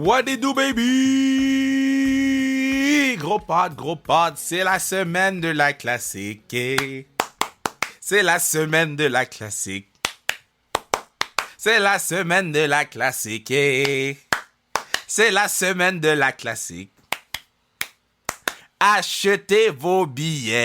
What it do, baby? Gros pod, c'est la semaine de la classique. C'est la semaine de la classique. C'est la semaine de la classique. C'est la semaine de la classique. Achetez vos billets.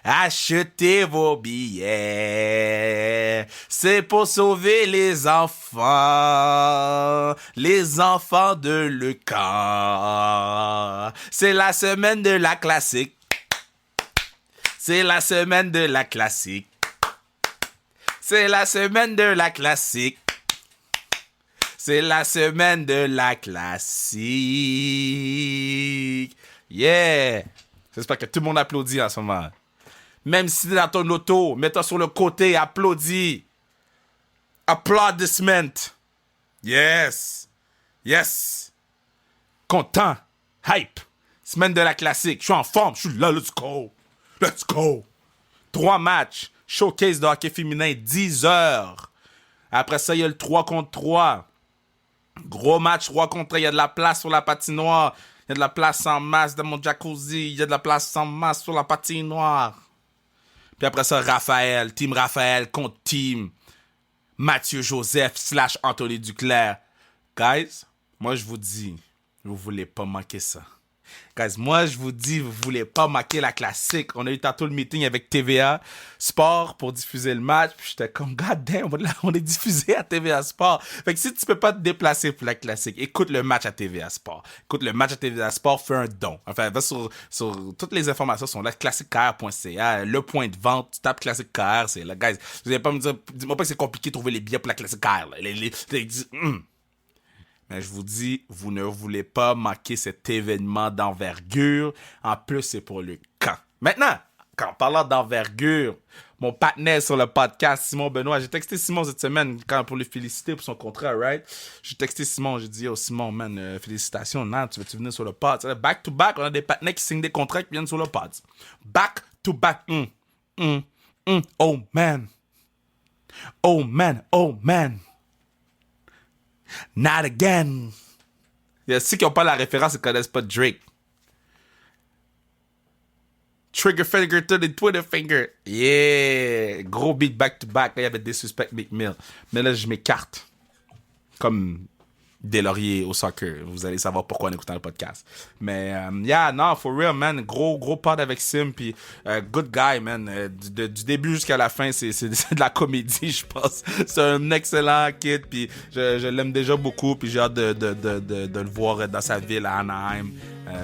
Achetez vos billets. C'est pour sauver les enfants. Les enfants de le camp. C'est la semaine de la classique. C'est la semaine de la classique. C'est la semaine de la classique. C'est la semaine de la classique. Yeah! J'espère que tout le monde applaudit en ce moment. Même si t'es dans ton auto, mets-toi sur le côté, applaudis. Applaudissement. Yes! Yes! Content. Hype. Semaine de la classique. Je suis en forme. Je suis là. Let's go. Let's go. 3 matchs. Showcase de hockey féminin, 10 heures. Après ça, il y a le 3 contre 3. Gros match 3 contre 3. Il y a de la place sur la patinoire. Il y a de la place en masse dans mon jacuzzi. Il y a de la place en masse sur la patinoire. Puis après ça, Team Raphaël contre Team Mathieu Joseph / Anthony Duclair. Guys, moi je vous dis, vous voulez pas manquer ça. Guys, moi je vous dis, vous voulez pas manquer la classique. On a eu tantôt le meeting avec TVA Sport pour diffuser le match. Puis j'étais comme, god damn, on est diffusé à TVA Sport. Fait que si tu peux pas te déplacer pour la classique, écoute le match à TVA Sport. Écoute le match à TVA Sport, fais un don. Enfin, va sur toutes les informations sont là, classiquekr.ca, le point de vente, tu tapes Classique KR, c'est là. Guys, vous allez pas me dire, dis-moi pas que c'est compliqué de trouver les billets pour la Classique KR. Mais je vous dis, vous ne voulez pas manquer cet événement d'envergure. En plus, c'est pour le camp. Maintenant, en parlant d'envergure, mon partenaire sur le podcast, Simon Benoît, j'ai texté Simon cette semaine pour le féliciter pour son contrat, right? J'ai texté Simon, j'ai dit, oh Simon, man, félicitations, non, tu veux-tu venir sur le pod? Back to back, on a des partenaires qui signent des contrats qui viennent sur le pod. Back to back, oh man. Oh man, oh man. Not again. Il y a ceux qui n'ont pas la référence et ne connaissent pas Drake. Trigger finger to the Twitter finger. Yeah. Gros beat back to back. Là, il y avait Disrespect McMill. Mais là, je m'écarte. Comme des lauriers au soccer. Vous allez savoir pourquoi en écoutant le podcast. Mais, yeah, non, for real, man. Gros pod avec Sim. Puis, good guy, man. Du début jusqu'à la fin, c'est de la comédie, je pense. C'est un excellent kid. Puis, je l'aime déjà beaucoup. Puis, j'ai hâte de le voir dans sa ville à Anaheim.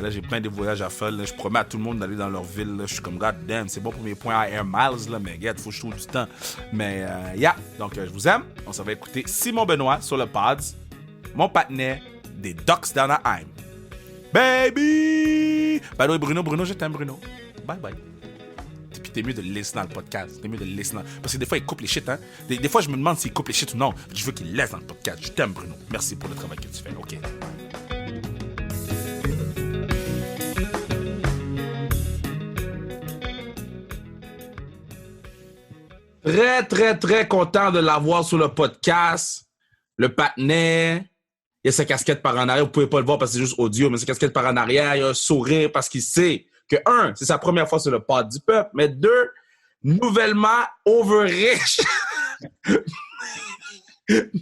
Là, j'ai plein de voyages à faire. Là. Je promets à tout le monde d'aller dans leur ville. Là. Je suis comme, god damn, c'est bon pour mes points à Air Miles. Là, mais, regarde, faut que je trouve du temps. Mais, yeah. Donc, je vous aime. On s'en va écouter Simon Benoît sur le Pods. Mon partenaire des Ducks d'Anaheim. Baby! By the way, Bruno, je t'aime, Bruno. Bye bye. Puis t'es mieux de le laisser dans le podcast. T'es mieux de le laisser dans... Parce que des fois, il coupe les shit, hein. Des fois, je me demande s'il coupe les shit ou non. Je veux qu'il le laisse dans le podcast. Je t'aime, Bruno. Merci pour le travail que tu fais. OK. Très content de l'avoir sur le podcast. Le partenaire... Il y a sa casquette par en arrière. Vous pouvez pas le voir parce que c'est juste audio, mais sa casquette par en arrière, il a un sourire parce qu'il sait que, 1, c'est sa première fois sur le pod du peuple, mais 2, nouvellement over-rich.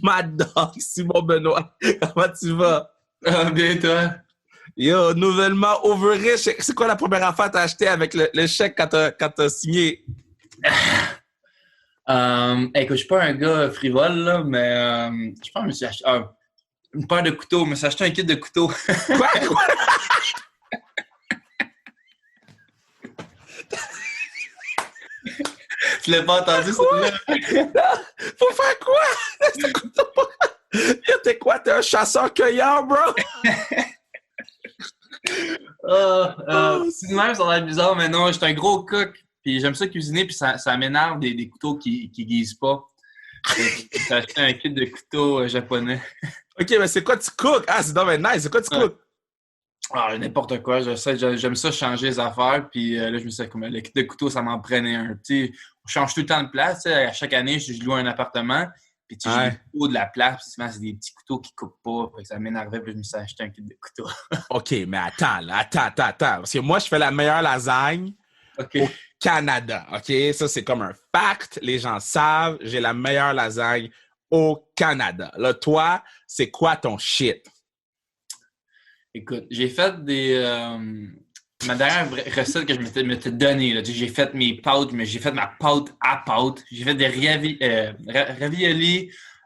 Mad Dog, Simon Benoît. Comment tu vas? Bien, toi? Yo, nouvellement over-rich. C'est quoi la première affaire que t'as acheté avec le chèque quand t'as signé? Écoute, je suis pas un gars frivole, là, mais je pense que je me suis acheté une paire de couteaux. Je me suis acheté un kit de couteaux. Quoi? Tu l'as pas entendu, ça? Faut faire quoi? T'es quoi? T'es un chasseur-cueilleur, bro? C'est de même, ça a l'air bizarre, mais non, j'étais un gros cook. Puis j'aime ça cuisiner, puis ça m'énerve des couteaux qui guisent pas. J'ai acheté un kit de couteaux japonais. OK, mais c'est quoi tu cook? Ah, c'est dommage nice. C'est quoi tu cook? Ah, n'importe quoi. J'aime ça changer les affaires. Puis là, je me suis dit, comme le kit de couteau, ça m'en prenait un. Tu sais, on change tout le temps de place. À chaque année, je loue un appartement. Puis tu sais, j'ai des couteaux de la place, puis souvent, c'est des petits couteaux qui coupent pas. Fait que ça m'énervait, puis je me suis acheté un kit de couteaux. OK, mais attends, là, attends. Parce que moi, je fais la meilleure lasagne OK. au Canada. OK? Ça, c'est comme un fact. Les gens savent, j'ai la meilleure lasagne au Canada. Là, toi, c'est quoi ton shit? Écoute, j'ai fait ma dernière recette que je m'étais donnée, là, tu sais, j'ai fait mes pâtes, mais j'ai fait ma pâte à pâte. J'ai fait des raviolis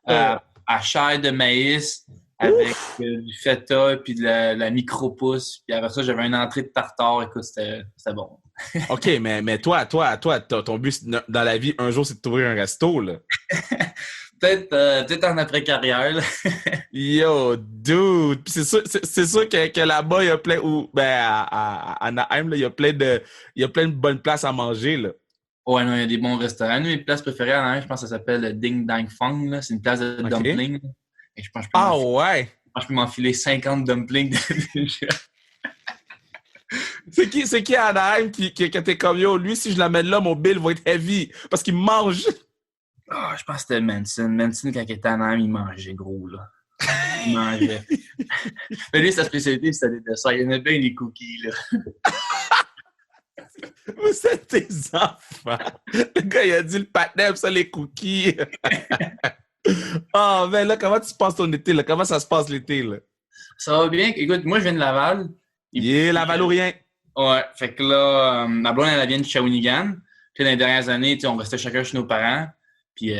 à chair de maïs avec du feta puis de la micro-pousse. Puis après ça, j'avais une entrée de tartare. Écoute, c'était bon. OK, mais toi, ton but dans la vie, un jour, c'est de t'ouvrir un resto, là. Peut-être en après-carrière, là. Yo, dude! Puis c'est sûr que là-bas, il y a plein, à Anaheim, là, il y a plein de bonnes places à manger, là. Ouais, non, il y a des bons restaurants. Une de mes places préférées en Inde, je pense que ça s'appelle Ding Dang Fong, là. C'est une place de OK. dumpling, là. Et je pense que Ah ouais! je peux m'enfiler 50 dumplings déjà. C'est qui à Anaheim que t'es comme yo? Lui, si je l'amène là, mon bill va être heavy parce qu'il mange. Ah, je pense que c'était Manson. Manson, quand il était en Inde, il mangeait gros, là. Il mangeait. Mais lui, sa spécialité, c'était des desserts. Il aimait bien les cookies, là. Vous êtes tes enfants. Le gars, il a dit le patin, ça, les cookies. Ah, mais là, comment tu passes ton été, là? Comment ça se passe l'été, là? Ça va bien. Écoute, moi, je viens de Laval. Yeah, Laval ou rien. Ouais, fait que là, ma blonde, elle vient de Shawinigan. Puis dans les dernières années, tu sais, on restait chacun chez nos parents. Puis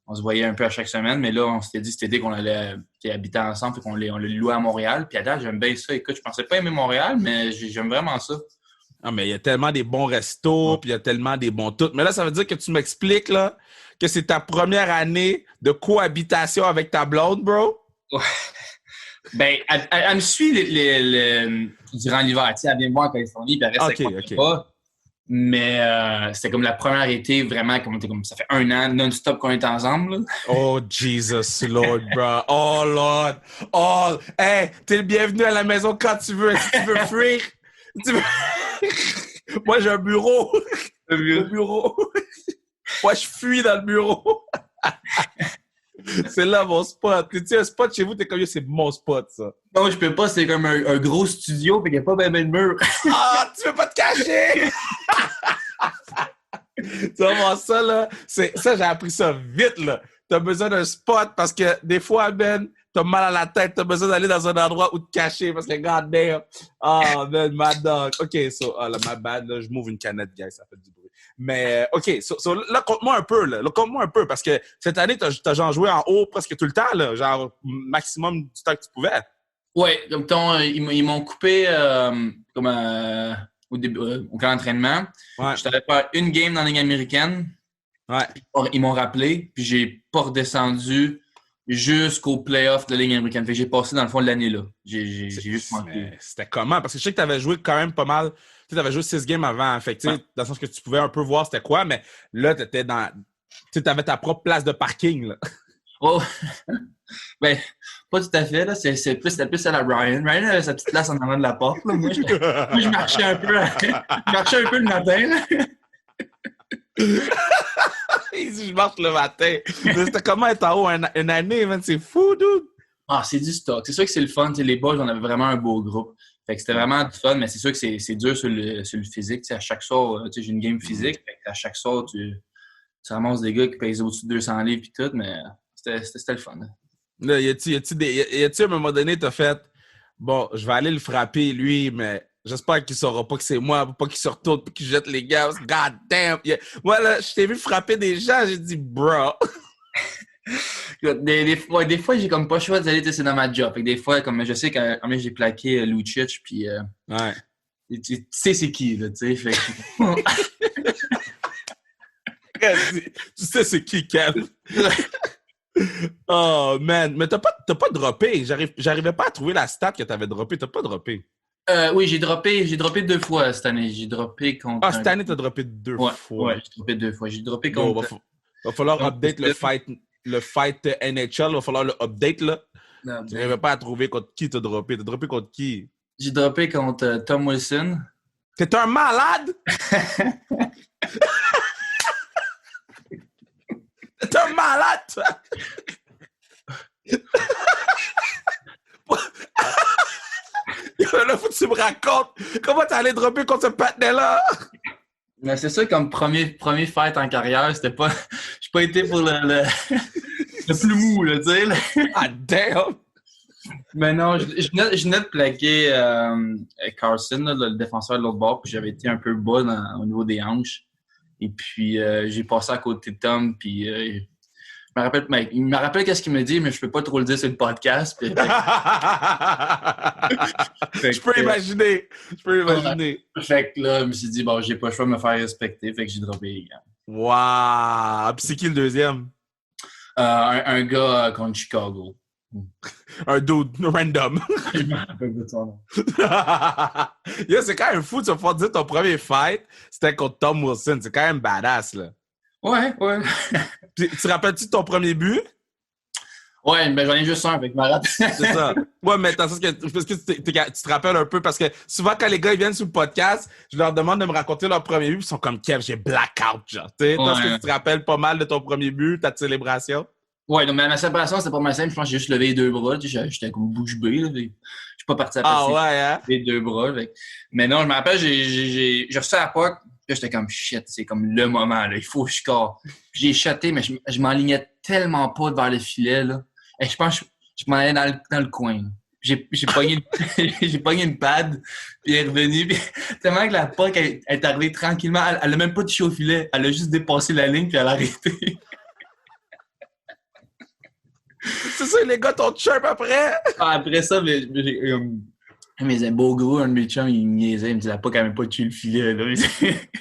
on se voyait un peu à chaque semaine. Mais là, on s'était dit cet été qu'on allait habiter ensemble. Fait qu'on l'a loué à Montréal. Puis à date, j'aime bien ça. Écoute, je pensais pas aimer Montréal, mais j'aime vraiment ça. Ah, mais il y a tellement des bons restos, puis il y a tellement des bons trucs. Mais là, ça veut dire que tu m'expliques, là, que c'est ta première année de cohabitation avec ta blonde, bro? Ouais. Ben, elle me suit durant l'hiver. Tu sais, elle vient me voir en Californie, puis elle reste avec moi pas. Mais c'était comme la première été, vraiment, comme ça fait 1 an non-stop qu'on est ensemble. Là. Oh, Jesus, Lord, bro. Oh, Lord. Oh, hey, t'es le bienvenu à la maison quand tu veux. Si tu veux fuir, moi, j'ai un bureau. Le bureau. Moi, je fuis dans le bureau. C'est là mon spot. Tu sais, un spot chez vous, t'es comme, c'est mon spot, ça. Non, je peux pas, c'est comme un gros studio, fait qu'il n'y a pas ben de mur. Ah, tu veux pas te cacher? Tu vas voir ça, là. Ça, j'ai appris ça vite, là. T'as besoin d'un spot parce que des fois, Ben, t'as mal à la tête, t'as besoin d'aller dans un endroit où te cacher parce que, god damn. Oh, man, my dog. OK, là, my bad, là, je m'ouvre une canette, guys, ça fait du bruit. Mais, OK, là, compte-moi un peu, là. Compte-moi un peu parce que cette année, t'as genre joué en haut presque tout le temps, là. Genre, maximum du temps que tu pouvais. Ouais, comme ils m'ont coupé au début, au camp d'entraînement. Ouais. Je t'avais faire une game dans la Ligue américaine. Ouais. Ils m'ont rappelé, puis j'ai pas redescendu jusqu'au playoff de la Ligue américaine. Fait que j'ai passé dans le fond de l'année là. J'ai juste manqué. C'était comment? Parce que je sais que tu avais joué quand même pas mal. Tu avais joué 6 games avant. Fait que, dans le sens que tu pouvais un peu voir c'était quoi, mais là, tu étais dans. Tu avais ta propre place de parking. Là. Oh! Ben, pas tout à fait. Là. C'était plus à la Ryan. Ryan avait sa petite place en avant de la porte. Là. Moi, je marchais un peu. Je marchais un peu le matin. Là. Il dit, je marche le matin. C'était comment être en haut une année, man? C'est fou, dude! Ah, c'est du stock. C'est sûr que c'est le fun. T'sais, les boys, on avait vraiment un beau groupe. Fait que c'était vraiment du fun, mais c'est sûr que c'est dur sur le physique. T'sais, à chaque soir, j'ai une game physique. Fait à chaque soir, tu ramasses des gars qui pèsent au-dessus de 200 livres et tout, mais c'était le fun. Là, y a-tu, à un moment donné, t'as fait, bon, je vais aller le frapper, lui, mais j'espère qu'il saura pas que c'est moi, pas qu'il se retourne et qu'il jette les gars. God damn! Moi, là, je t'ai vu frapper des gens, j'ai dit, bro! Des fois, j'ai comme pas le choix d'aller, c'est dans ma job. Fait que des fois, comme je sais quand j'ai plaqué Lucic, puis ouais. Tu sais c'est qui, là, tu sais. Fait tu sais c'est qui, Kev? Oh, man. Mais t'as pas droppé. J'arrivais pas à trouver la stat que t'avais droppé. T'as pas droppé. Oui, j'ai droppé 2 fois cette année. J'ai droppé contre... Ah, cette année, t'as droppé 2 fois. Ouais, j'ai droppé 2 fois. J'ai droppé contre... Va falloir update le fight NHL. Va falloir le update, là. Non, tu n'arrivais pas à trouver contre qui t'as droppé. T'as droppé contre qui? J'ai droppé contre Tom Wilson. T'es un malade? T'es un malade, toi! là, faut que tu me racontes comment t'es allé dropper contre ce patinet-là. Mais c'est ça, comme premier fight en carrière, c'était pas. J'ai pas été pour le plus mou, là, tu sais. Là. Ah, damn! Mais non, je venais de plaquer Carson, là, le défenseur de l'autre bord, puis j'avais été un peu bas au niveau des hanches. Et puis, j'ai passé à côté de Tom, puis il me rappelle qu'est-ce qu'il me dit, mais je peux pas trop le dire sur le podcast. Puis, Je peux imaginer. Fait que là, je me suis dit, bon, j'ai pas le choix de me faire respecter, fait que j'ai droppé les gants. Wow! Puis c'est qui le deuxième? Un gars contre Chicago. Un dude random. Je me rappelle de son nom. Yo, c'est quand même fou de se faire dire ton premier fight, c'était contre Tom Wilson. C'est quand même badass, là. Ouais. Puis, tu te rappelles-tu de ton premier but? Ouais, ben j'en ai juste un, fait que je me rappelle. C'est ça. Ouais, mais parce que tu te rappelles un peu, parce que souvent, quand les gars ils viennent sur le podcast, je leur demande de me raconter leur premier but, puis ils sont comme, Kev, j'ai blackout, genre. Est-ce que tu te rappelles pas mal de ton premier but, ta célébration? Ouais, donc ma célébration, c'était pas mal simple. Je pense que j'ai juste levé les deux bras. J'étais comme bouche bée. Là, je suis pas parti à passer. Ah ouais, hein? Les deux bras. Fait. Mais non, je me rappelle, j'ai reçu à la POC. Puis j'étais comme shit, c'est comme le moment. Là, il faut que je score. J'ai shoté, mais je m'enlignais tellement pas vers le filet. Là. Et je pense que je m'en allais dans le coin. Là. J'ai pogné une pad, puis elle est revenue. Puis, tellement que la POC est arrivée tranquillement. Elle a même pas touché au filet. Elle a juste dépassé la ligne, puis elle a arrêté. C'est ça, les gars t'ont chirp après? Après ça, mes beaux gros, un de mes chums, il me niaisait, il me disait pas quand même pas tuer le filet. Là.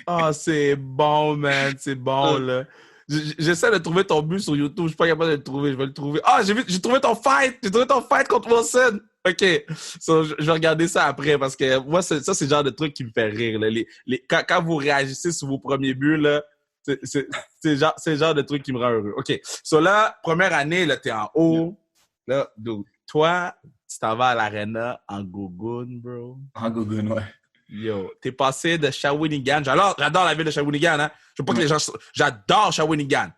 Ah, c'est bon, man, c'est bon, là. J'essaie de trouver ton but sur YouTube, je suis pas capable de le trouver, je vais le trouver. Ah, j'ai trouvé ton fight! J'ai trouvé ton fight contre Wilson! OK, so, je vais regarder ça après, parce que moi, ça, c'est le genre de truc qui me fait rire. Là. Quand vous réagissez sur vos premiers buts, là, c'est le genre de truc qui me rend heureux. OK, so là, première année, là, t'es en haut. Là, dude, toi, tu t'en vas à l'arena en Gogun, bro. En Gogun, ouais. Yo, t'es passé de Shawinigan. J'adore la ville de Shawinigan, hein. Je veux pas que les gens... J'adore Shawinigan.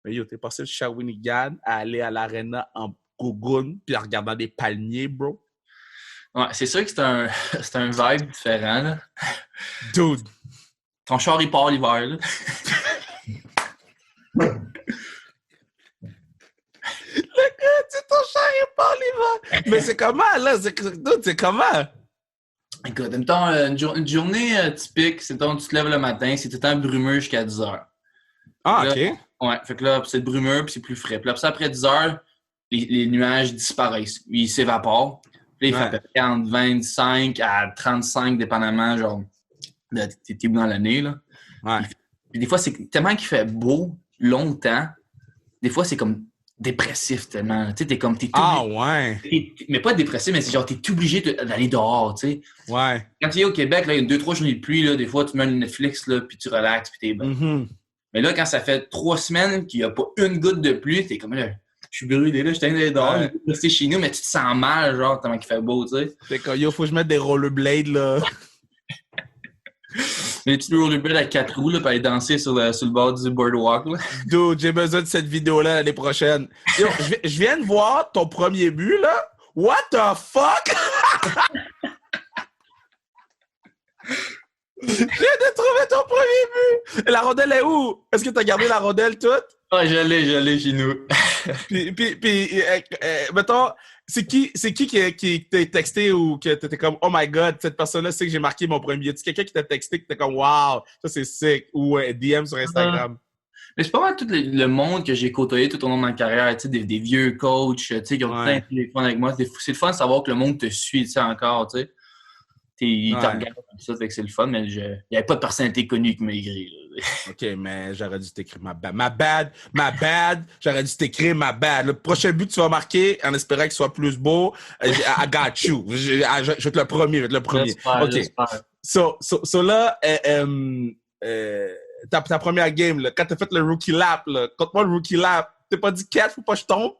Mais yo, t'es passé de Shawinigan à aller à l'arena en Gogun puis en regardant des palmiers, bro. Ouais, c'est sûr que c'est un vibe différent, là. Dude. Ton char, il part l'hiver, là. Ton char, il part l'hiver. Mais c'est comment, là? C'est comment? Écoute, mettons, une journée typique, c'est quand tu te lèves le matin, c'est tout le temps brumeux jusqu'à 10 heures. Ah, là, OK. Ouais, fait que là, c'est brumeux puis c'est plus frais. Puis là, après 10 heures, les nuages disparaissent. Ils s'évaporent. Puis là, il fait entre 25 à 35, dépendamment, genre, de t'es dans l'année, là. Ouais. Puis des fois, c'est tellement qu'il fait beau longtemps, des fois, c'est comme dépressif tellement. Tu sais, t'es comme... Ouais. Mais pas dépressif, mais c'est genre, t'es obligé d'aller dehors, tu sais. Ouais. Quand tu es au Québec, là, il y a 2-3 journées de pluie, là, des fois, tu mets le Netflix, là, puis tu relaxes, puis t'es bien. Mm-hmm. Mais là, quand ça fait 3 semaines qu'il n'y a pas une goutte de pluie, t'es comme là, je suis brûlé, là, je t'ai d'aller dehors, je vais rester chez nous, mais tu te sens mal, genre, tellement qu'il fait beau, tu sais. Fait que, yo, faut que je mette des rollerblades, là. Les petits rollerblades à 4 roues, là, pour aller danser sur le bord du boardwalk, là. Dude, j'ai besoin de cette vidéo-là l'année prochaine. Yo, je viens de voir ton premier but, là. What the fuck? Je viens de trouver ton premier but! La rondelle est où? Est-ce que t'as gardé la rondelle toute? Ah, je l'ai chez nous. puis mettons, c'est qui t'a texté ou que t'étais comme, oh my god, cette personne-là sait que j'ai marqué mon premier. C'est quelqu'un qui t'a texté que t'es comme, wow, ça c'est sick, ou un DM sur Instagram. Mais c'est pas mal tout le monde que j'ai côtoyé tout au long de ma carrière, tu sais, des vieux coachs, tu sais, qui ont plein de téléphone avec moi. C'est le fun de savoir que le monde te suit, tu sais, encore, tu sais. Ils te regardent comme ça, fait que c'est le fun, mais il n'y avait pas de personnalité connue qui m'a écrit. OK, mais j'aurais dû t'écrire ma bad. J'aurais dû t'écrire ma bad. Le prochain but que tu vas marquer, en espérant qu'il soit plus beau, I got you. Je vais être le premier. J'espère. So là, ta première game, là, quand t'as fait le rookie lap, là, contre moi le rookie lap, t'as pas dit 4, faut pas que je tombe?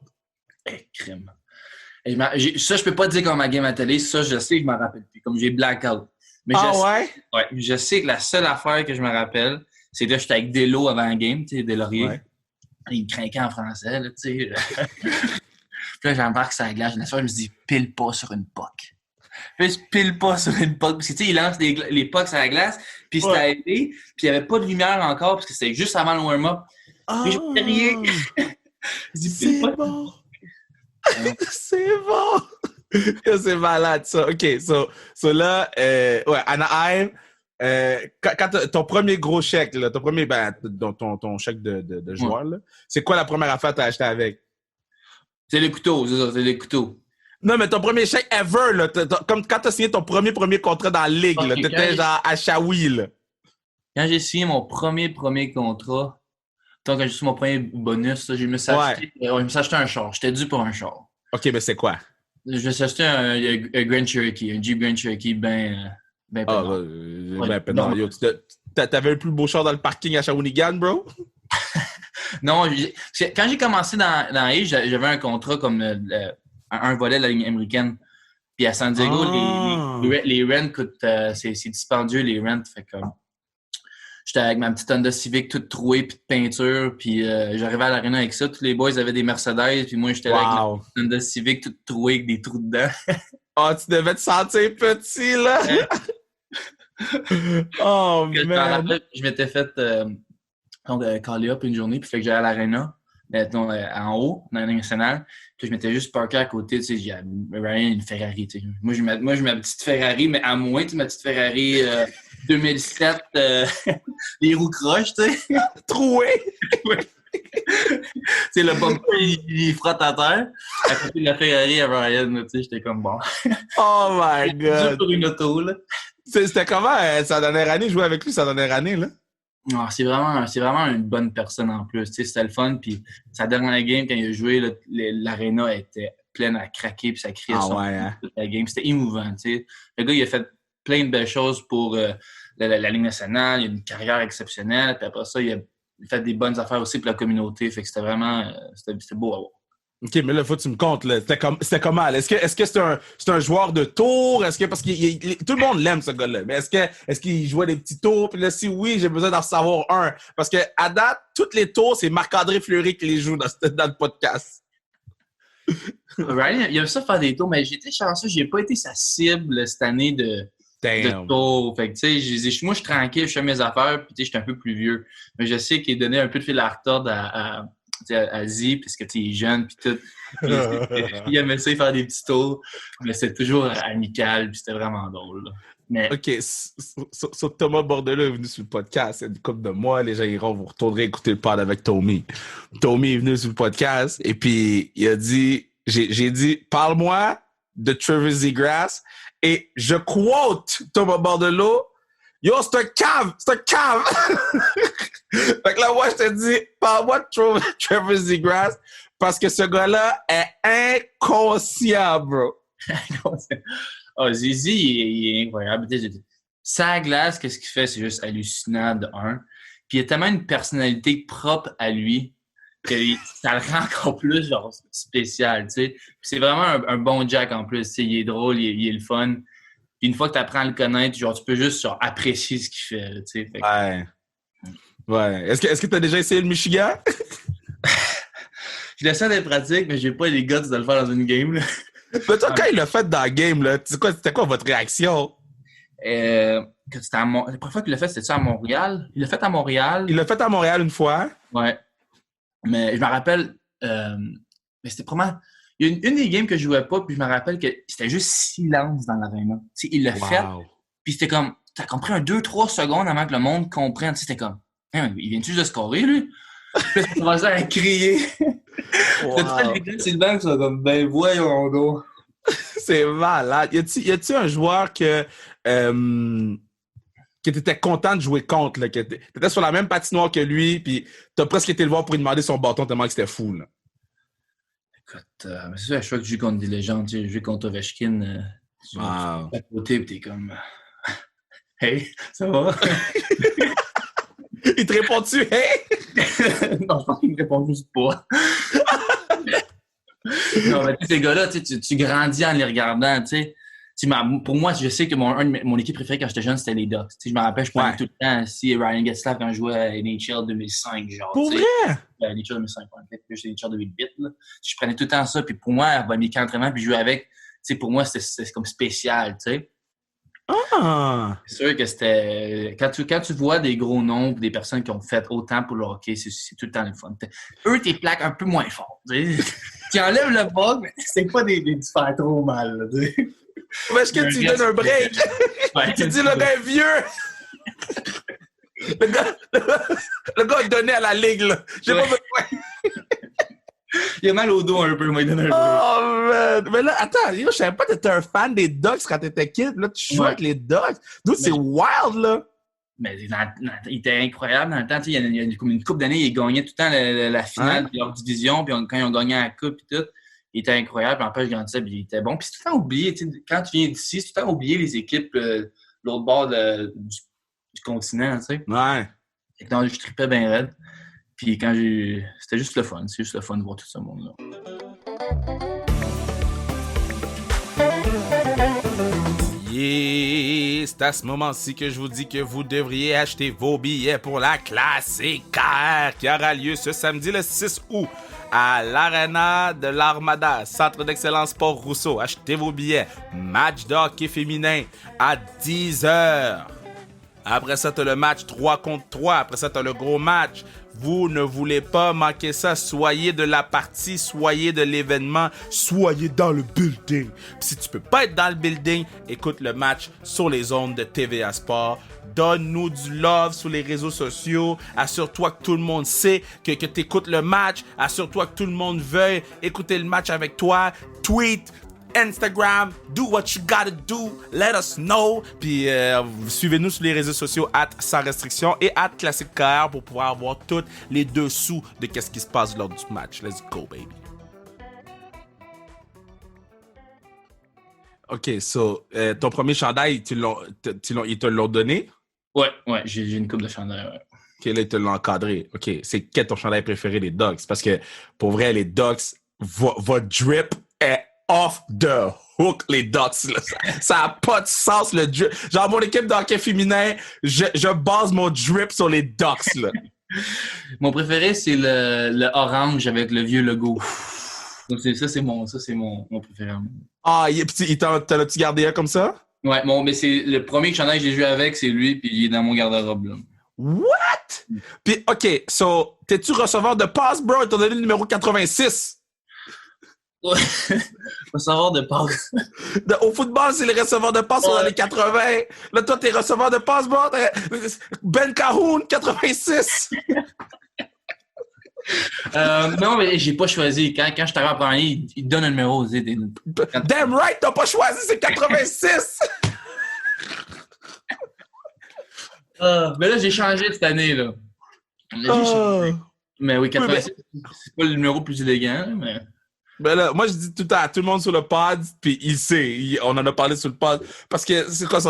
Crime. Ça, je peux pas dire comme ma game à télé. Ça, je sais que je m'en rappelle plus. Comme j'ai blackout. Mais je sais que la seule affaire que je me rappelle, c'est que j'étais avec Delo avant la game, tu sais, Delaurier. Ouais. Il craquait en français, là, tu sais. Puis là, j'embarque sur la glace. Une fois, je me dis, pile pas sur une POC. Puis je pile pas sur une puck. Parce que, tu sais, il lance les pucks à la glace, puis c'était aidé, puis il n'y avait pas de lumière encore, parce que c'était juste avant le warm-up. Puis je fais rien. Je dis pile C'est pas. bon. C'est bon. Yo, c'est malade, ça. OK, so là, ouais, Anaheim, quand ton premier gros chèque, là, ton chèque de joueur, là, c'est quoi la première affaire que t'as acheté avec? C'est les couteaux, c'est ça, c'est les couteaux. Non, mais ton premier chèque ever, là, comme quand t'as signé ton premier contrat dans la ligue, là, t'étais genre à Shawi, là. Quand j'ai signé mon premier contrat, quand j'ai signé mon premier bonus, là, je me suis acheté un char. J'étais dû pour un char. OK, mais c'est quoi? Je me suis acheté un Grand Cherokee, un Jeep Grand Cherokee ben pénard. Ben pénard. Yo, t'avais le plus beau char dans le parking à Shawinigan, bro? Non, quand j'ai commencé dans Age, j'avais un contrat comme un volet de la ligne américaine. Puis à San Diego, les rents coûtent... c'est dispendieux, les rents. Fait que j'étais avec ma petite Honda Civic toute trouée, puis de peinture. Puis j'arrivais à l'aréna avec ça. Tous les boys avaient des Mercedes. Puis moi, j'étais là avec ma petite Honda Civic toute trouée avec des trous dedans. Oh, tu devais te sentir petit, là! Oh, man! Je m'étais fait caller up une journée. Puis fait que j'allais à l'aréna, en haut, dans la ligne nationale. Puis je m'étais juste parké à côté. Tu sais, j'ai Ryan une Ferrari. Tu sais. Moi, j'ai ma petite Ferrari, mais à moins, tu sais, ma petite Ferrari 2007, les roues croches, tu sais. Troué! Tu sais, le bumper, il frotte à terre. À côté de la Ferrari à Ryan, tu sais, j'étais comme bon. Oh my God! Pour une auto, là. C'était comment sa dernière année, jouer avec lui sa dernière année, là? Oh, c'est vraiment une bonne personne en plus. Tu sais, c'était le fun. Puis sa dernière game, quand il a joué, l'aréna était pleine à craquer. Puis ça criait toute la game. C'était émouvant. Tu sais. Le gars, il a fait plein de belles choses pour la Ligue nationale. Il a une carrière exceptionnelle. Puis après ça, il a fait des bonnes affaires aussi pour la communauté. Fait que c'était vraiment c'était beau à voir. OK, mais là, faut que tu me comptes, là. C'était comment, là? Est-ce que c'est un joueur de tour? Parce que tout le monde l'aime, ce gars-là. Mais est-ce qu'il jouait des petits tours? Puis là, si oui, j'ai besoin d'en savoir un. Parce que, à date, toutes les tours, c'est Marc-André Fleury qui les joue dans le podcast. Ryan, il aime ça faire des tours, mais j'ai été chanceux. J'ai pas été sa cible cette année de tours. Fait que, tu sais, moi, je suis tranquille, je fais mes affaires, puis, tu sais, je suis un peu plus vieux. Mais je sais qu'il donnait un peu de fil à retordre à Z, parce que il est jeune, puis tout. Il aimait ça, faire des petits tours, mais c'était toujours amical, puis c'était vraiment drôle. Là. Mais... OK, Thomas Bordelot est venu sur le podcast, il y a une couple de mois, les gens iront, vous retournerez écouter le pod avec Tommy. Tommy est venu sur le podcast, et puis il a dit, j'ai dit, parle-moi de Trevor Zegras, et je quote Thomas Bordelot, yo, c'est un cave! C'est un cave! Fait que là, moi, je te dis, parle-moi de Trevor Zegras parce que ce gars-là est inconscient, bro. Oh, Zizi, il est incroyable. Sa glace, qu'est-ce qu'il fait? C'est juste hallucinant, de un. Puis il a tellement une personnalité propre à lui que ça le rend encore plus genre spécial, tu sais. Puis c'est vraiment un bon Jack en plus. Tu sais, il est drôle, il est le fun. Puis une fois que tu apprends à le connaître, genre, tu peux juste genre, apprécier ce qu'il fait, tu sais. Ouais. Ouais. Est-ce que tu as déjà essayé le Michigan? Je l'essaie d'être pratique, mais j'ai pas les guts de le faire dans une game. Là. Mais toi, quand il l'a fait dans la game, là, c'était quoi votre réaction? La première fois qu'il l'a fait, c'était ça à Montréal. Il l'a fait à Montréal. Il l'a fait à Montréal une fois. Ouais. Mais je me rappelle, mais c'était probablement... Il y a une des games que je jouais pas, puis je me rappelle que c'était juste silence dans l'aréna. Il l'a fait, puis c'était comme... T'as compris 2-3 secondes avant que le monde comprenne. C'était comme... Hein, il vient juste de scorer, lui? Puis ça commençait à crier. Wow. Les gars, c'est le banc qui sont comme, ben voyons donc. C'est malade. Y a-tu un joueur que t'étais content de jouer contre, là, que t'étais sur la même patinoire que lui, puis t'as presque été le voir pour lui demander son bâton tellement que c'était fou, là? Écoute, c'est sûr, à chaque fois que je joue contre des légendes, tu sais, je joue contre Ovechkin, tu vas à côté, puis t'es comme, hey, ça va? Il te répond-tu, hey? Non, je pense qu'il me répond juste pas. Non, mais ces gars-là, tu grandis en les regardant, tu sais. Pour moi, je sais que mon équipe préférée quand j'étais jeune, c'était les Ducks. Je me rappelle, je prenais tout le temps si Ryan Getzlaf quand je jouais à NHL 2005, genre. Pour vrai? NHL 2005, peut-être que j'ai NHL 2008, là. Je prenais tout le temps ça, puis pour moi, mes camps d'entraînement, puis je jouais avec. sais, pour moi, c'était comme spécial, tu sais. Ah! C'est sûr que c'était... Quand tu vois des gros noms, des personnes qui ont fait autant pour le hockey, c'est tout le temps le fun. Eux, t'es plaques un peu moins fort. Tu enlèves le bug, mais c'est pas des faire trop mal. Là, Mais est-ce que tu lui donnes un break? Ouais, Tu dis le gars est vieux! le gars a donné à la ligue, là. J'ai pas besoin. Il a mal au dos un peu, moi, il donne un break. Oh, man! Mais là, attends, yo, je savais pas que t'étais un fan des Ducks quand t'étais kid. Là, tu joues avec les Ducks. D'où c'est wild, là! Mais il était incroyable dans le temps. Il y a comme une couple d'années, il gagnait tout le temps la finale de leur division. Puis quand ils ont gagné la coupe et tout, il était incroyable. En plus, je grandissais, puis il était bon. Puis c'est tout le temps oublié. Quand tu viens d'ici, c'est tout le temps oublié les équipes de l'autre bord du continent. T'sais. Ouais. Et donc, je tripais bien raide. Puis quand c'était juste le fun. C'est juste le fun de voir tout ce monde-là. Yeah. C'est à ce moment-ci que je vous dis que vous devriez acheter vos billets pour la Classique KR qui aura lieu ce samedi le 6 août à l'Arena de l'Armada, Centre d'excellence Port-Rousseau. Achetez vos billets. Match de hockey féminin à 10h. Après ça, t'as le match 3 contre 3. Après ça, t'as le gros match. Vous ne voulez pas manquer ça. Soyez de la partie, soyez de l'événement, soyez dans le building. Puis si tu peux pas être dans le building, écoute le match sur les ondes de TVA Sport. Donne-nous du love sur les réseaux sociaux. Assure-toi que tout le monde sait que tu écoutes le match. Assure-toi que tout le monde veuille écouter le match avec toi. Tweet, Instagram, do what you gotta do, let us know. Puis suivez-nous sur les réseaux sociaux @sans restriction et @classiquekr pour pouvoir avoir tous les dessous de qu'est-ce qui se passe lors du match. Let's go, baby. OK, so, ton premier chandail, ils te l'ont donné? Ouais, j'ai une coupe de chandail, ouais. OK, là, ils te l'ont encadré. OK, c'est quel ton chandail préféré, les Ducks? Parce que, pour vrai, les Ducks, votre drip est off the hook, les Ducks. Là. Ça a pas de sens, le drip. Genre, mon équipe de hockey féminin, je base mon drip sur les Ducks. Là. Mon préféré, c'est le orange avec le vieux logo. Donc, ça, c'est mon préféré. Ah, t'en as-tu gardé un comme ça? Ouais, mais c'est le premier chandail que j'ai joué avec, c'est lui, puis il est dans mon garde-robe. Là. What? Puis, OK, so, t'es-tu receveur de passe, bro? Ils t'ont donné le numéro 86. Ouais. Faut savoir de passe. Au football, c'est les receveurs de passe dans les 80. Là, toi, t'es receveur de passe, bro. Ben Cahoon, 86. Non, mais j'ai pas choisi. Quand je suis arrivé en première année, il te donne un numéro. Damn right, t'as pas choisi, c'est 86. Mais là, j'ai changé cette année. Là j'ai changé. Mais oui, 86, c'est pas le numéro le plus élégant, mais... Ben là, moi, je dis tout le temps à tout le monde sur le pod, puis il sait. On en a parlé sur le pod. Parce que, c'est quoi,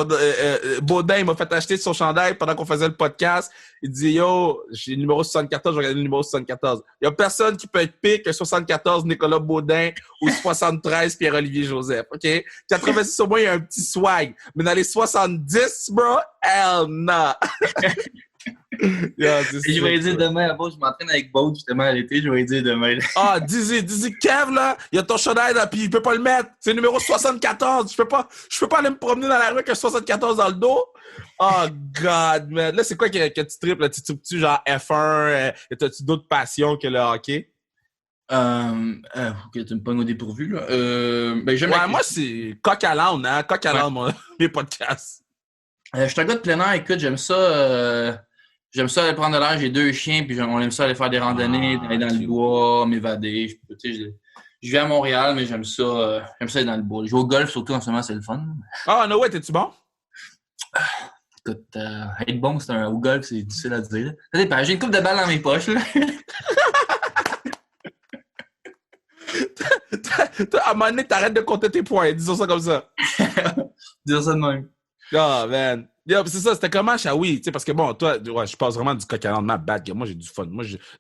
Baudin, il m'a fait acheter son chandail pendant qu'on faisait le podcast. Il dit, yo, j'ai le numéro 74, je vais regarder le numéro 74. Il y a personne qui peut être pire que 74 Nicolas Baudin ou 73 Pierre-Olivier Joseph, OK? 86, au moins, il y a un petit swag. Mais dans les 70, bro, hell nah! Yeah, je vais dire demain, avant, je m'entraîne avec Baud justement à l'été, je vais dire demain. Ah, dis-y, Kev, là, il y a ton chandail, là, puis il peut pas le mettre. C'est le numéro 74. Je peux pas aller me promener dans la rue avec un 74 dans le dos. Oh, God, man. Là, c'est quoi que tu tripes, là? Tu tripes-tu genre F1? T'as-tu d'autres passions que le hockey? Ok, tu me pognes au dépourvu, là. Ben, moi, c'est coq à l'âne, hein? Coq à l'âne, mes podcasts. Je suis un gars de plein air, écoute, j'aime ça. J'aime ça aller prendre de l'air, j'ai 2 chiens, puis on aime ça aller faire des randonnées, aller dans le bois, m'évader. Je vis à Montréal, mais j'aime ça aller dans le bois. Jouer au golf, surtout en ce moment, c'est le fun. Ah, no way, t'es-tu bon? Écoute, être bon au golf, c'est difficile à dire. Ça dépend, j'ai une couple de balles dans mes poches, là. À un moment donné, t'arrêtes de compter tes points, disons ça comme ça. Disons ça de même. Oh, man. Yeah, c'est ça, c'était comment, Shawi? Tu sais, parce que bon, toi, ouais, je passe vraiment du coq à l'âne, ma bad. Moi, j'ai du fun.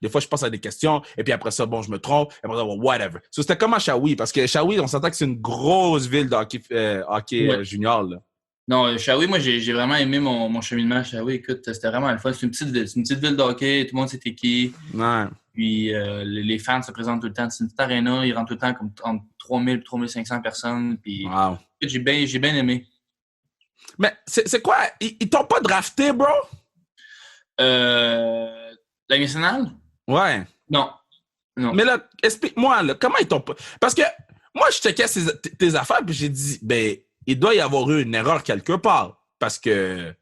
Des fois, je passe à des questions, et puis après ça, bon, je me trompe, et après ça, bon, whatever. So, c'était comment, Shawi? Parce que Shawi, on s'entend que c'est une grosse ville de hockey junior, là. Non, Shawi, moi, j'ai vraiment aimé mon cheminement à Shawi. Écoute, c'était vraiment le fun. C'est une petite ville de hockey, tout le monde sait qui. Ouais. Puis les fans se présentent tout le temps. C'est une petite aréna, ils rentrent tout le temps comme entre 3000 et 3500 personnes. Puis Wow. j'ai bien aimé. Mais c'est quoi? Ils t'ont pas drafté, bro? La nationale? Ouais. Non. Mais là, explique-moi, là, comment ils t'ont pas... Parce que moi, je checkais tes affaires, puis j'ai dit, ben, il doit y avoir eu une erreur quelque part. Parce que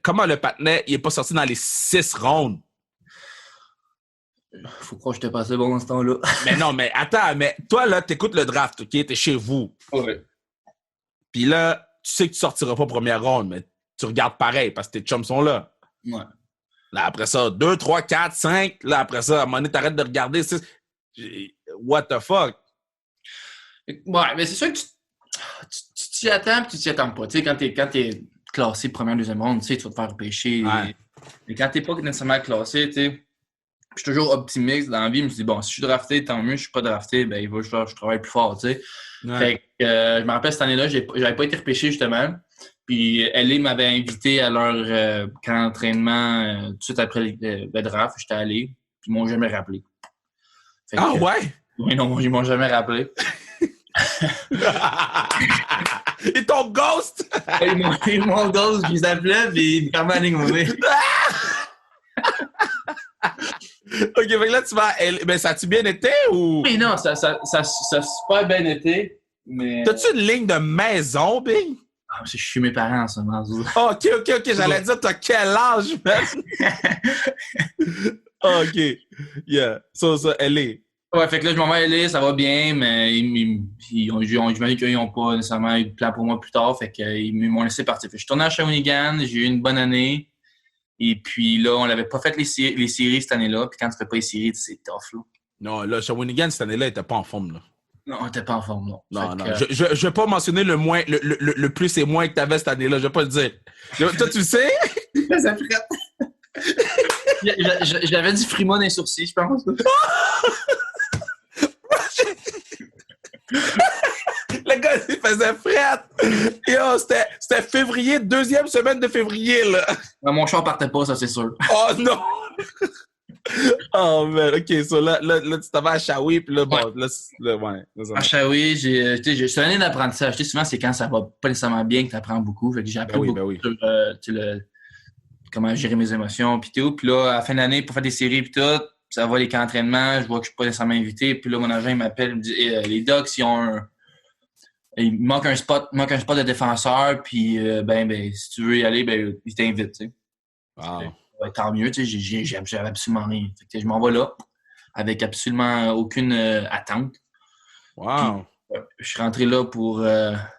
comment le patinet, il est pas sorti dans les 6 rounds? Faut croire que j'étais pas assez bon dans ce temps-là. Mais non, mais attends, mais toi, là, t'écoutes le draft, OK? T'es chez vous. Ouais. Puis là, tu sais que tu sortiras pas première ronde, mais tu regardes pareil parce que tes chums sont là. Ouais. Là, après ça, 2, 3, 4, 5. Là, après ça, à un moment donné, t'arrêtes de regarder. What the fuck? Ouais, mais c'est sûr que tu t'y attends puis tu t'y attends pas. Tu sais, quand t'es classé première, deuxième ronde, tu sais, tu vas te faire repêcher. Ouais. Mais quand t'es pas nécessairement classé, tu sais, je suis toujours optimiste dans la vie. Je me dis, bon, si je suis drafté, tant mieux. Si je suis pas drafté, ben, il va falloir que je travaille plus fort, tu sais. Ouais. Fait que je me rappelle cette année-là, j'avais pas été repêché, justement. Puis LA m'avait invité à leur camp d'entraînement tout de suite après le draft. J'étais allé, puis ils m'ont jamais rappelé. Fait Ah que, ouais? Oui, non, ils m'ont jamais rappelé. Et ton ghost? Ils m'ont ghost, je les appelais, puis ils me fermaient la ligne mauvaise. OK, fait que là, tu vas... Ben, ça a-tu bien été ou... Oui, non, ça a super bien été, mais... T'as-tu une ligne de maison, Bing? Ah, je suis mes parents en ce moment. OK, j'allais dire, t'as quel âge, man? OK. Yeah. Ça, elle est... Ouais, fait que là, je m'en vais aller, ça va bien, mais j'imagine qu'ils n'ont pas nécessairement eu de plan pour moi plus tard, fait qu'ils m'ont laissé partir. Fait que je suis tourné à Shawinigan, j'ai eu une bonne année, et puis là, on n'avait pas fait les séries cette année-là, puis quand tu fais pas les séries, c'est tough, là. Non, là, Shawinigan, cette année-là, il était pas en forme, là. Non, on n'était pas en forme, non. Non. Je vais pas mentionner le moins, le plus et moins que t'avais cette année-là, je vais pas le dire. Toi, tu le sais? Ça J'avais du frima dans les sourcils, je pense. Le gars, il faisait fret. Yo, c'était février, 2e semaine de février, là. Mon char partait pas, ça, c'est sûr. Oh non! Oh man, ok, so là tu t'avais à Shawi, puis là, bon, ouais. À Shawi, j'ai une année d'apprentissage. Tu sais, souvent, c'est quand ça va pas nécessairement bien que tu apprends beaucoup. Fait que j'ai appris beaucoup sur comment gérer mes émotions, puis tout. Puis là, à la fin de l'année, pour faire des séries, puis tout, ça va les camps d'entraînement, je vois que je suis pas nécessairement invité. Puis là, mon agent, il m'appelle, il me dit les Ducks, il manque un spot de défenseur, puis ben, si tu veux y aller, ben, il t'invite, tu sais. Wow. Ouais, tant mieux, tu sais, j'avais absolument rien. Fait que je m'en vais là, avec absolument aucune attente. Wow. Puis, je suis rentré là pour faire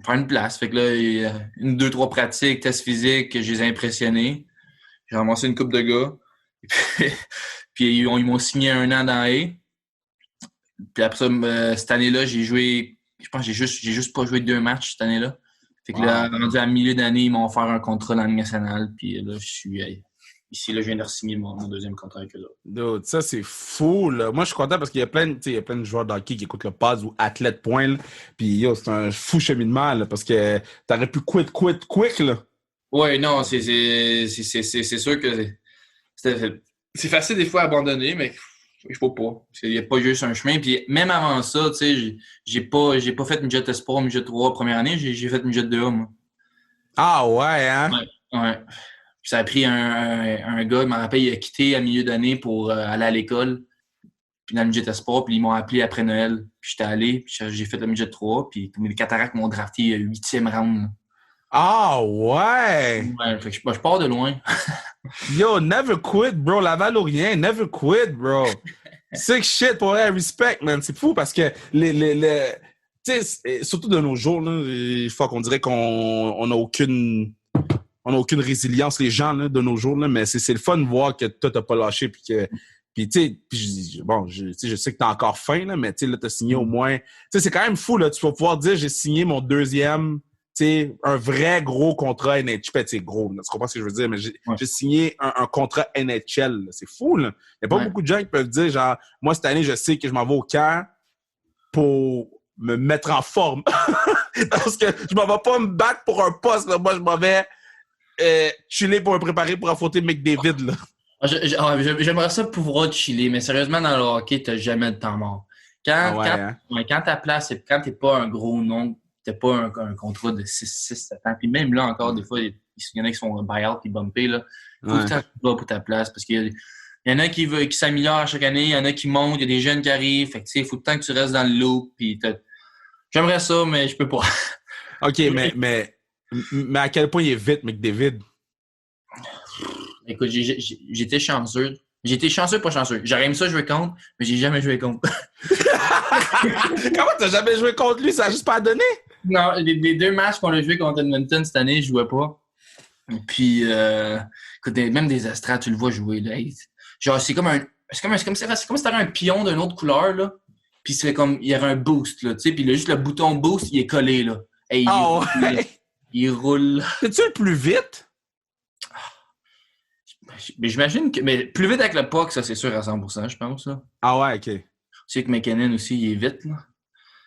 une place. Fait que là, il y a 1, 2, 3 pratiques, tests physiques, je les ai impressionnés. J'ai ramassé une couple de gars. Puis ils m'ont signé 1 an dans A. Puis après ça, cette année-là, j'ai joué, je pense que j'ai juste pas joué 2 matchs cette année-là. Fait que là, rendu à milieu d'année, ils m'ont offert un contrat dans la Ligue nationale. Puis là, je suis ici, là, je viens de re-signer mon 2e contrat avec eux. Dude, ça, c'est fou, là. Moi, je suis content parce qu'il y a plein de joueurs de hockey qui écoutent le Pods ou Athlète Point, là. Puis, yo, c'est un fou cheminement, là, parce que t'aurais pu quick, là. Ouais, non, c'est sûr que c'est facile des fois à abandonner, mais il faut pas. Il n'y a pas juste un chemin. Puis même avant ça, tu sais, j'ai pas fait midget espoir, midget 3 première année, j'ai fait midget 2A, moi. Ah ouais, hein? Ouais. Puis ça a pris un gars, je me rappelle, il a quitté à milieu d'année pour aller à l'école, puis dans le midget espoir, puis ils m'ont appelé après Noël. Puis j'étais allé, puis j'ai fait le midget 3, puis les Cataractes m'ont drafté 8e round. Là. Ah ouais! Ouais, fait que je pars de loin. Yo, never quit, bro. Laval ou rien, never quit, bro. Sick shit, pour vrai, respect, man. C'est fou parce que tu sais, surtout de nos jours, là, il faut qu'on dirait qu'on n'a aucune résilience, les gens, là, de nos jours, là, mais c'est le fun de voir que toi, t'as pas lâché, puis que, puis tu sais, bon, je sais que t'as encore faim, là, mais tu sais, là, t'as signé au moins, tu sais, c'est quand même fou, là, tu vas pouvoir dire, j'ai signé mon 2e, tu sais, un vrai gros contrat NHL, tu gros, là, tu comprends ce que je veux dire, mais j'ai signé un contrat NHL, là. C'est fou, là. Il n'y a pas beaucoup de gens qui peuvent dire, genre, moi, cette année, je sais que je m'en vais au camp pour me mettre en forme. Parce que je m'en vais pas me battre pour un poste, là. Moi, je m'en vais chiller pour me préparer pour affronter McDavid, là. J'aimerais ça pouvoir chiller, mais sérieusement, dans le hockey, t'as jamais de temps mort. Ah ouais, hein? Quand ta place, quand t'es pas un gros nom, t'as pas un contrat de 7 ans, puis même là encore, des fois, il y en a qui sont buy-out puis bumpés, là. Faut que tu vas pour ta place, parce qu'il y en a qui s'améliorent chaque année, il y en a qui montent, il y a des jeunes qui arrivent, fait que tu sais, il faut tout le temps que tu restes dans le loop, puis j'aimerais ça, mais je peux pas. OK, mais à quel point il est vite, McDavid? Écoute, j'étais chanceux. J'étais chanceux, pas chanceux. J'aurais aimé ça jouer contre, mais j'ai jamais joué contre. Comment t'as jamais joué contre lui? Ça a juste pas donné? Non, les 2 matchs qu'on a joué contre Edmonton cette année, je jouais pas. Puis, écoute, même des Astrats, tu le vois jouer, là. Genre, c'est comme si t'avais un pion d'une autre couleur, là. Puis c'est comme, il y avait un boost, là, tu sais. Puis juste le bouton boost, il est collé, là. Hey, il roule. C'est-tu le plus vite? Mais j'imagine que. Mais plus vite avec le puck, ça, c'est sûr à 100%, je pense, là. Ah ouais, OK. Tu sais que McKinnon aussi, il est vite, là.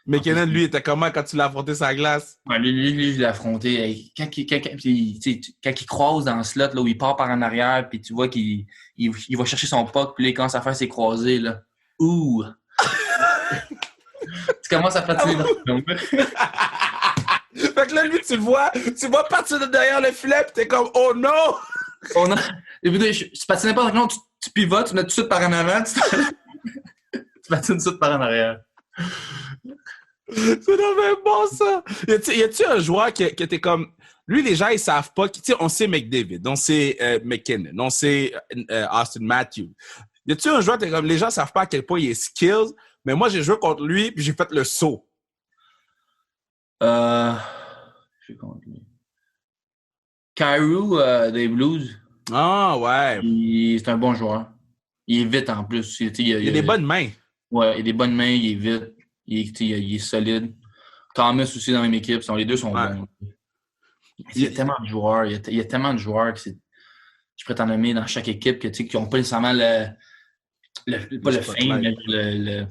McKinnon, lui, était comment quand tu l'as affronté sur la glace? Ouais, lui, je l'ai affronté. Hey, quand il croise dans le slot, là, où il part par en arrière, puis tu vois qu'il va chercher son puck, puis là, il commence à faire ses croisés, là. Ouh! Tu commences à fatiguer dans le Fait que là, lui, tu le vois partir de derrière le filet, pis t'es comme, oh non! Tu patines pas, non, tu pivotes, tu mets tout de suite par en avant, tu patines tout de suite par en arrière. C'est même bon, ça! Y a-tu un joueur qui était comme. Lui, les gens, ils savent pas. Tu sais, on sait McDavid, on sait McKinnon, on sait Austin Matthews. Y a-tu un joueur qui est comme. Les gens savent pas à quel point il est skills, mais moi, j'ai joué contre lui, puis j'ai fait le saut. Je suis contre lui. Kyrou des Blues. Ah, ouais. C'est un bon joueur. Il est vite en plus. Il a des bonnes mains. Ouais, il a des bonnes mains, il est vite. Il est solide. Thomas aussi dans la même équipe. Les deux sont bons. Il y a tellement de joueurs. Il y a tellement de joueurs que je pourrais t'en nommer dans chaque équipe qui n'ont pas nécessairement pas le fame, mais le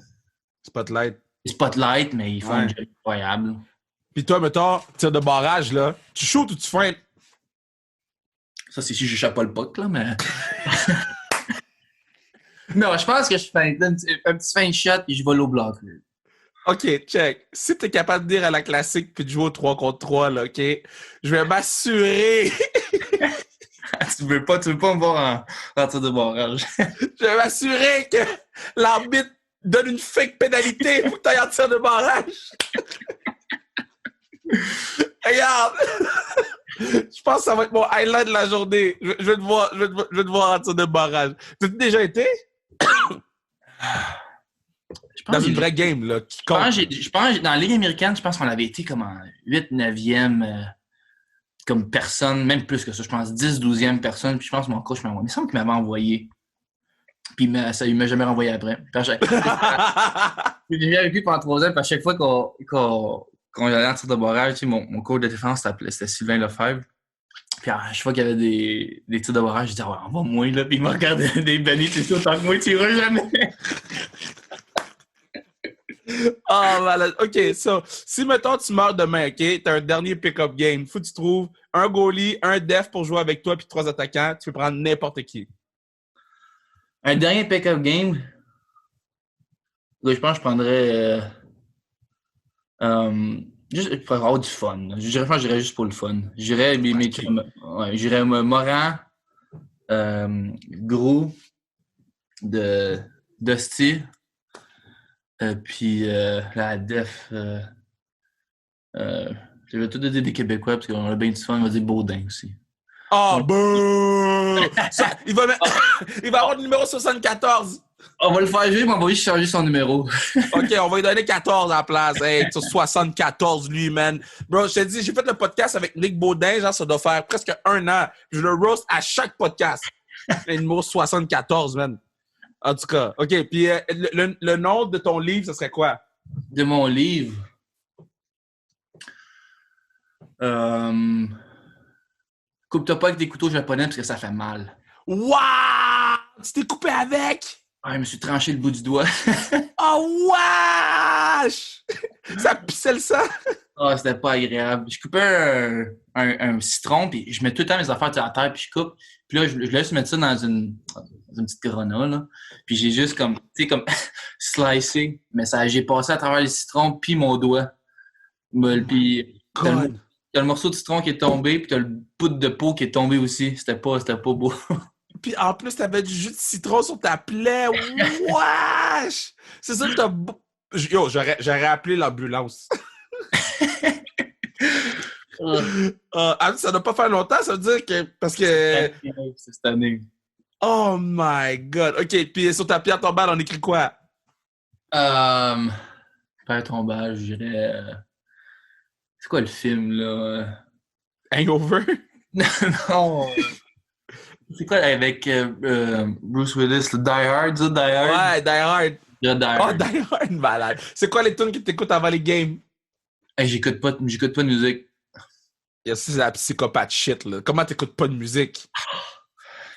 spotlight, mais ils font un jeu incroyable. Puis toi, mettons, tir de barrage, là, tu shootes ou tu feintes? Ça, c'est si je n'échappe pas le puck, là, mais... Non, je pense que je feinte un petit feint shot et je vole au bloc. Là. OK, check. Si t'es capable de dire à la classique puis de jouer au 3 contre 3, là, OK? Je vais m'assurer... tu veux pas me voir en tir de barrage. Je vais m'assurer que l'arbitre donne une fake pénalité pour que t'ailles en tir de barrage. Regarde! Je pense que ça va être mon highlight de la journée. Je vais te voir en tir de barrage. T'as-tu déjà été? Dans une vraie game, là, qui compte. Je pense dans la Ligue américaine, je pense qu'on avait été comme en 8, 9e comme personne, même plus que ça. Je pense 10, 12e personne. Puis je pense que mon coach il me semble qu'il m'avait envoyé. Puis il m'a jamais renvoyé après. J'ai avec lui pendant 3 ans. Puis à chaque fois qu'on allait en tir de barrage, tu sais, mon coach de défense c'était Sylvain Lefebvre. Puis à chaque fois qu'il y avait des tirs de barrage, je disais, ouais, on va moins là. Puis il me regardait des bannis, tu sais, autant que moi, tu iras jamais. Oh, malade. OK, so, si, mettons, tu meurs demain, OK, t'as un dernier pick-up game, faut que tu trouves un goalie, un def pour jouer avec toi, puis 3 attaquants, tu peux prendre n'importe qui. Un dernier pick-up game? Là, je pense que je prendrais... juste pour avoir du fun. Je pense que j'irais juste pour le fun. J'irais j'irais Morin, Gros, Dusty, puis la def... je vais tout donner des Québécois parce qu'on a bien du fun. On va dire Baudin aussi. Oh, bouh! Il va avoir le numéro 74. On va le faire jouer, mais on va juste changer son numéro. OK, on va lui donner 14 à la place. Hey, tu 74, lui, man. Bro, je te dis, j'ai fait le podcast avec Nick Baudin, genre, ça doit faire presque 1 an. Je le roast à chaque podcast. Le numéro 74, man. En tout cas, OK. Puis le nom de ton livre, ce serait quoi? De mon livre? Coupe-toi pas avec des couteaux japonais parce que ça fait mal. Wow! Tu t'es coupé avec? Ouais, je me suis tranché le bout du doigt. Oh, wesh! Ça pissait le sang? Ah, c'était pas agréable. Je coupais un citron, puis je mets tout le temps mes affaires sur la terre, puis je coupe. Puis là, je laisse mettre ça dans une petite grenade, là. Puis j'ai juste comme, tu sais, comme slicé. Mais j'ai passé à travers le citron, puis mon doigt. Puis God. t'as le morceau de citron qui est tombé, puis t'as le bout de peau qui est tombé aussi. C'était pas beau. Puis en plus, t'avais du jus de citron sur ta plaie. Wesh! C'est ça que Yo, j'aurais appelé l'ambulance. Ça doit pas faire longtemps, ça veut dire que... Parce que... C'est cette année. Oh my God. OK, puis sur ta pierre tombale, on écrit quoi? Père tombage, je dirais... C'est quoi le film, là? Hangover? Non. C'est quoi avec Bruce Willis, le Die Hard, ça, Die Hard? Ouais, Die Hard. Le Die Oh, Hard. Die Hard, malade. C'est quoi les tunes que t'écoutes avant les games? Hey, j'écoute pas de musique. C'est la psychopathe shit, là. Comment t'écoutes pas de musique?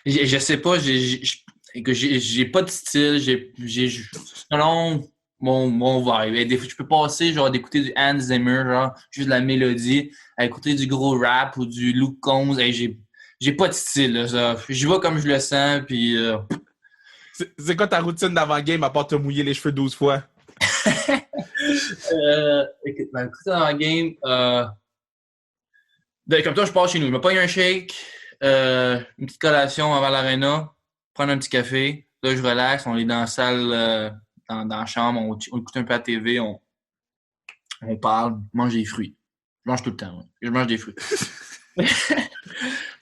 Je sais pas, j'ai pas de style, selon mon vibe. Et des fois, je peux passer, genre, d'écouter du Hans Zimmer, genre, juste de la mélodie, à écouter du gros rap ou du Luke Combs. Hey, j'ai pas de style, là, ça. J'y vais comme je le sens, puis... C'est quoi ta routine d'avant-game à part te mouiller les cheveux 12 fois? Écoute, dans la game, comme toi, je pars chez nous. Je me pogne un shake, une petite collation avant l'arena, prendre un petit café. Là, je relaxe. On est dans la salle, dans la chambre. On écoute un peu la TV. On parle. Je mange des fruits. Je mange tout le temps. Ouais. Je mange des fruits.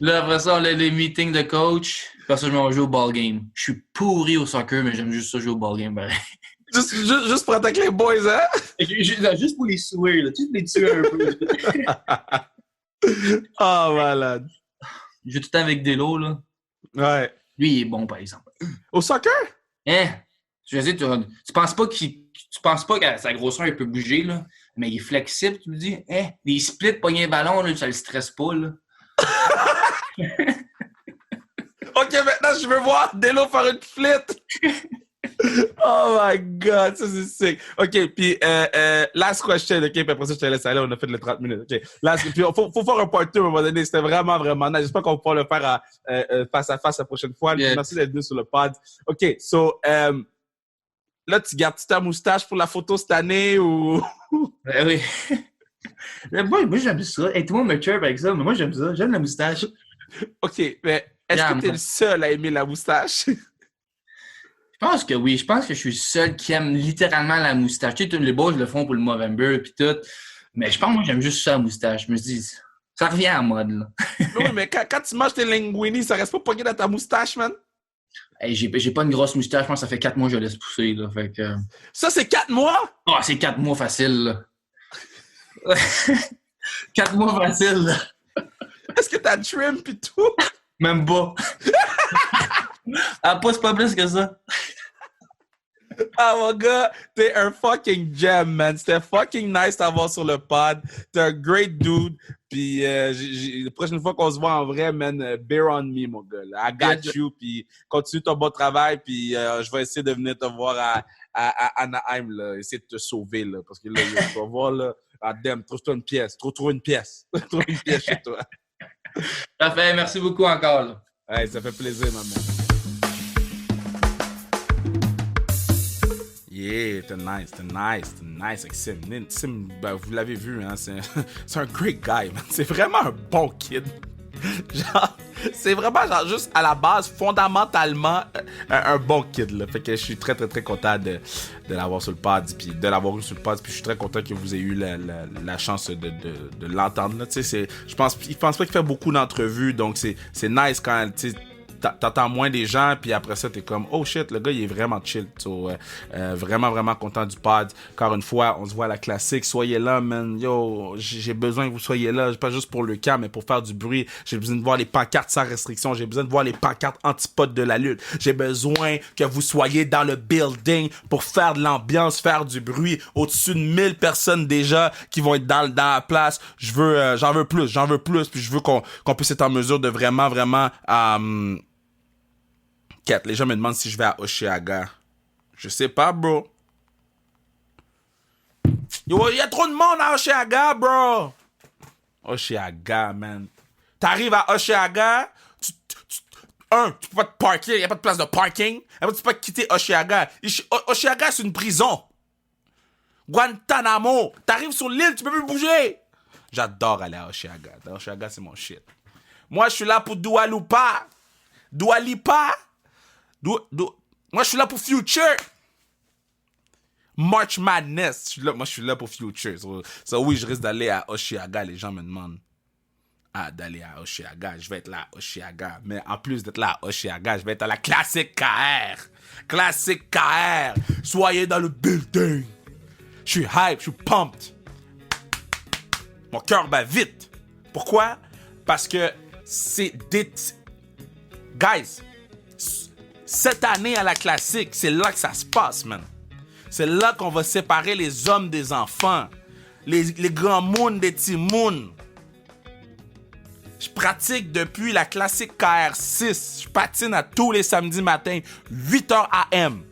Là, après ça, on a les meetings de coach. Après ça, je m'en vais jouer au ball game. Je suis pourri au soccer, mais j'aime juste ça jouer au ball game. Juste pour attaquer les boys, hein? Juste pour les tuer, là. Juste les tuer un peu. Oh, malade. Je joue tout le temps avec Delo, là. Ouais. Lui, il est bon, par exemple. Au soccer? Hein? Je veux dire, tu penses pas qu'à sa grosseur, il peut bouger, là. Mais il est flexible, tu me dis. Hein? Les splits, pogner un ballon, là, ça le stresse pas, là. OK, maintenant, je veux voir Delo faire une flit. Oh my God, ça c'est sick. OK, puis last question, OK, puis après ça, je te laisse aller, on a fait les 30 minutes. OK, puis faut faire un part 2 à un moment donné, c'était vraiment, vraiment nice. J'espère qu'on va pouvoir le faire face à face la prochaine fois. Yeah. Merci d'être venu sur le pod. OK, so, là, tu gardes-tu ta moustache pour la photo cette année ou... Ben oui. Moi, j'aime ça. Et tout le monde me chirp avec ça, mais moi, j'aime ça. J'aime la moustache. OK, mais est-ce que t'es le seul à aimer la moustache? Je pense que oui. Je pense que je suis le seul qui aime littéralement la moustache. Tu sais, tous les boys le font pour le Movember et tout. Mais je pense que moi, j'aime juste ça, la moustache. Je me dis, ça revient à la mode, là. Oui, mais quand tu manges tes linguini, ça reste pas pogné dans ta moustache, man? Hey, j'ai pas une grosse moustache. Je pense que ça fait 4 mois que je laisse pousser, là. Fait que... Ça, c'est 4 mois? Oh, c'est 4 mois facile, là. 4 mois facile, là. Est-ce que t'as trim pis tout? Même pas. Ah, pas, c'est pas plus que ça. Ah, mon gars, t'es un fucking gem, man. C'était fucking nice d'avoir sur le pod. T'es un great dude. Puis, la prochaine fois qu'on se voit en vrai, man, bear on me, mon gars. Là. I got you. Puis, continue ton bon travail. Puis, je vais essayer de venir te voir à Anaheim, là. Essayer de te sauver, là. Parce que là, tu vas voir, là. Ah, damn, trouve-toi une pièce. Trouve une pièce. Trouve une pièce chez toi. Parfait. Merci beaucoup encore, là. Hey, ça fait plaisir, maman. Yeah, t'es nice avec Sim. Sim, ben, vous l'avez vu, hein, c'est un great guy, man. C'est vraiment un bon kid. Genre, c'est vraiment genre juste à la base, fondamentalement, un bon kid, là. Fait que je suis très, très, très content de l'avoir sur le pod, puis de l'avoir eu sur le pod, puis je suis très content que vous ayez eu la chance de l'entendre, là. Tu sais, je pense pas qu'il fait beaucoup d'entrevues, donc c'est nice quand, tu sais, t'entends moins des gens, puis après ça, t'es comme, oh shit, le gars, il est vraiment chill. So, vraiment, vraiment content du pod. Encore une fois, on se voit à la classique. Soyez là, man. Yo, j'ai besoin que vous soyez là, pas juste pour le camp, mais pour faire du bruit. J'ai besoin de voir les pancartes sans restriction. J'ai besoin de voir les pancartes antipodes de la lutte. J'ai besoin que vous soyez dans le building pour faire de l'ambiance, faire du bruit. Au-dessus de 1000 personnes déjà qui vont être dans la place. J'en veux plus, puis je veux qu'on puisse être en mesure de vraiment, vraiment... les gens me demandent si je vais à Oshiaga. Je sais pas, bro. Yo, Yo, il y a trop de monde à Oshéaga, bro. Oshéaga, man. T'arrives à Oshéaga, tu peux pas te parker, il n'y a pas de place de parking. Tu peux pas quitter Oshéaga. Oshéaga, c'est une prison. Guantanamo. T'arrives sur l'île, tu peux plus bouger. J'adore aller à Oshéaga. Oshéaga, c'est mon shit. Moi, je suis là pour Dua Lipa. Moi, je suis là pour Future. March Madness. Moi, je suis là pour Future. So, oui, je risque d'aller à Oshéaga. Les gens me demandent d'aller à Oshéaga. Je vais être là à Oshéaga. Mais en plus d'être là à Oshéaga, je vais être à la Classique KR. Classique KR. Soyez dans le building. Je suis hype, je suis pumped. Mon cœur bat vite. Pourquoi? Parce que c'est Guys, cette année à la Classique, c'est là que ça se passe, man. C'est là qu'on va séparer les hommes des enfants. Les grands moons des petits moons. Je pratique depuis la Classique KR6. Je patine à tous les samedis matins, 8h AM.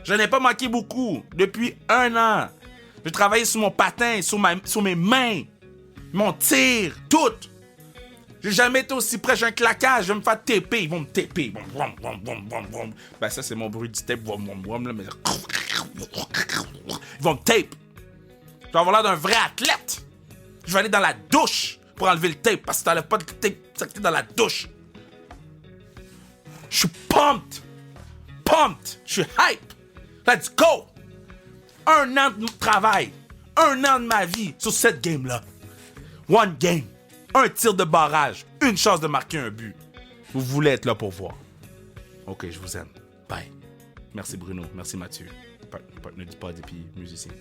Je n'ai pas manqué beaucoup depuis 1 an. J'ai travaillé sur mon patin, sur mes mains, mon tir, tout. J'ai jamais été aussi près, j'ai un claquage, je vais me faire taper. Ils vont me taper. Ben ça, c'est mon bruit du tape. Là, mais... Ils vont me tape. Je vais avoir l'air d'un vrai athlète. Je vais aller dans la douche pour enlever le tape, parce que t'enlèves pas de tape, ça dans la douche. Je suis pumped. Je suis hype. Let's go! 1 an de travail. 1 an de ma vie sur cette game-là. One game. 1 tir de barrage. 1 chance de marquer un but. Vous voulez être là pour voir. Ok, je vous aime. Bye. Merci Bruno. Merci Mathieu. Partenaire du pod et puis musicien.